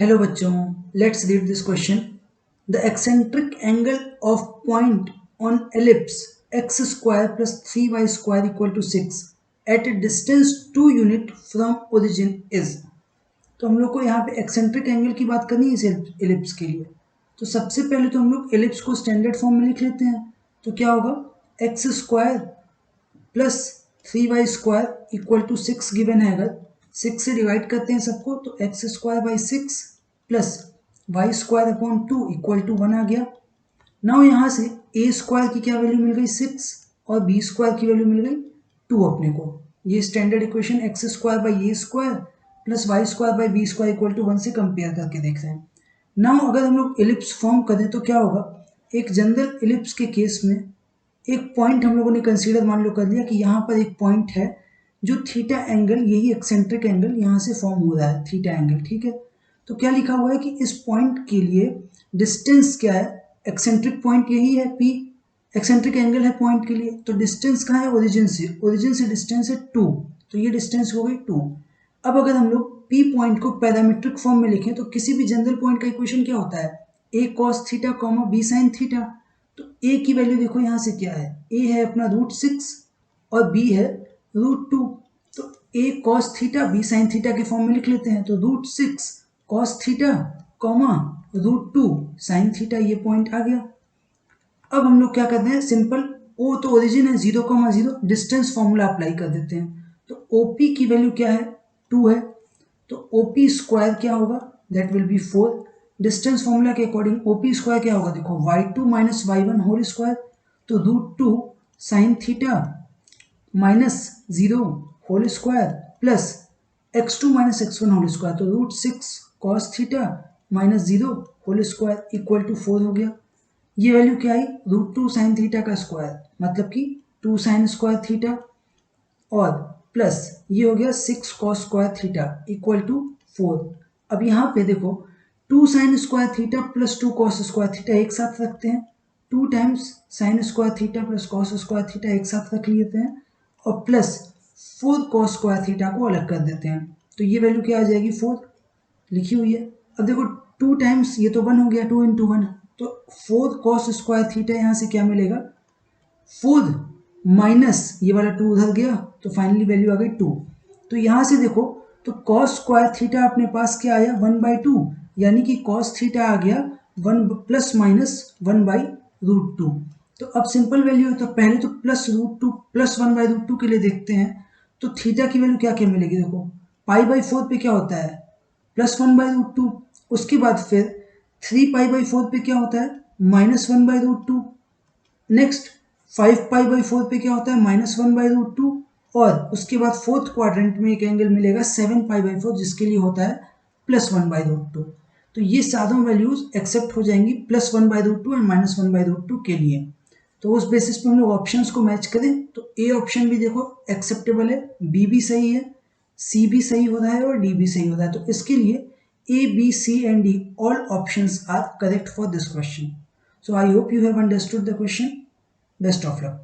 Hello बच्चों, let's read this question. The eccentric angle of point on ellipse x square plus 3y square equal to 6 at a distance 2 unit from origin is. तो हम लोग को यहाँ पे eccentric angle की बात करनी है इस एलिप्स के लिए। तो सबसे पहले तो हम लोग एलिप्स को स्टैंडर्ड फॉर्म में लिख लेते हैं। तो क्या होगा, x square plus 3y square equal to 6 given है। अगर 6 से डिवाइड करते हैं सबको तो x square by 6 plus y square upon 2 equal to 1 आ गया। नाउ यहाँ से ए स्क्वायर की क्या वैल्यू मिल गई 6 और बी स्क्वायर की वैल्यू मिल गई 2 अपने को। ये standard equation x square by a square plus y square by b square equal to 1 से कंपेयर करके देख रहे हैं। नाउ अगर हम लोग एलिप्स फॉर्म करें तो क्या होगा, एक जनरल एलिप्स के केस में एक पॉइंट हम लोगों ने कंसीडर मान लो कर लिया कि यहाँ पर एक पॉइंट है जो थीटा एंगल, यही एक्सेंट्रिक एंगल यहाँ से फॉर्म हो रहा है, थीटा एंगल। ठीक है, तो क्या लिखा हुआ है कि इस पॉइंट के लिए डिस्टेंस क्या है, एक्सेंट्रिक पॉइंट यही है P, एक्सेंट्रिक एंगल है पॉइंट के लिए। तो डिस्टेंस कहाँ है, ओरिजिन से डिस्टेंस है 2, तो ये डिस्टेंस हो गई 2। अब अगर हम लोग P पॉइंट को पैरामीट्रिक फॉर्म में लिखें तो किसी भी जनरल पॉइंट का इक्वेशन क्या होता है, a cos theta comma b sin theta. तो a की वैल्यू देखो यहाँ से क्या है, a है अपना √6 और b है √2। तो a cos theta b sin theta के फॉर्म में लिख लेते हैं। तो √6 cos theta comma √2 sin theta, ये पॉइंट आ गया। अब हम लोग क्या करते हैं, सिंपल o तो ओरिजिन है 0,0, डिस्टेंस फॉर्मूला अप्लाई कर देते हैं। तो OP की वैल्यू क्या है, 2 है। तो OP स्क्वायर क्या होगा, that will be 4। Distance formula के अकॉर्डिंग OP स्क्वायर क्या होगा, देखो y2 minus y1 whole square. तो √2 sine theta minus 0 whole square plus x2 minus x1 whole square. तो √6 cos theta minus 0 whole square equal to 4 हो गया। ये value क्या आई, √2 साइन थीटा का स्क्वायर, मतलब कि 2 साइन स्क्वायर थीटा और प्लस ये हो गया 6 cos square theta equal to 4। अब यहाँ पे देखो 2 sine square theta plus 2 cos square theta एक साथ रखते हैं। 2 times sign square theta plus cos square theta एक साथ रख लेते हैं और प्लस 4 कॉस स्क्वायर थीटा को अलग कर देते हैं। तो ये वैल्यू क्या आ जाएगी, 4 लिखी हुई है। अब देखो 2 टाइम्स ये तो 1 हो गया, 2 इंटू 1, तो 4 कॉस स्क्वायर थीटा यहाँ से क्या मिलेगा 4 माइनस ये वाला 2 उधर गया तो फाइनली वैल्यू आ गई 2। तो यहाँ से देखो तो कॉस स्क्वायर थीटा अपने पास क्या आया 1/2, यानी कि कॉस थीटा आ गया 1 प्लस माइनस 1/√2। तो अब सिंपल वैल्यू है, तो पहले तो प्लस √2 प्लस 1/√2 के लिए देखते हैं। तो थीटा की वैल्यू क्या क्या मिलेगी, देखो π/4 पे क्या होता है प्लस 1/√2, उसके बाद फिर 3π/4 पे क्या होता है माइनस 1/√2, नेक्स्ट 5π/4 पे क्या होता है माइनस 1/√2 और उसके बाद फोर्थ क्वाड्रेंट में एक एंगल मिलेगा 7π/4 जिसके लिए होता है प्लस 1/√2। तो ये सारों वैल्यूज एक्सेप्ट हो जाएंगी प्लस 1/√2 एंड माइनस 1/√2 के लिए। तो उस बेसिस पे हम लोग ऑप्शंस को मैच करें तो ए ऑप्शन भी देखो एक्सेप्टेबल है, बी भी सही है, सी भी सही हो रहा है और डी भी सही हो रहा है। तो इसके लिए A, B, C and D all options are correct for this question. So I hope you have understood the question. Best of luck.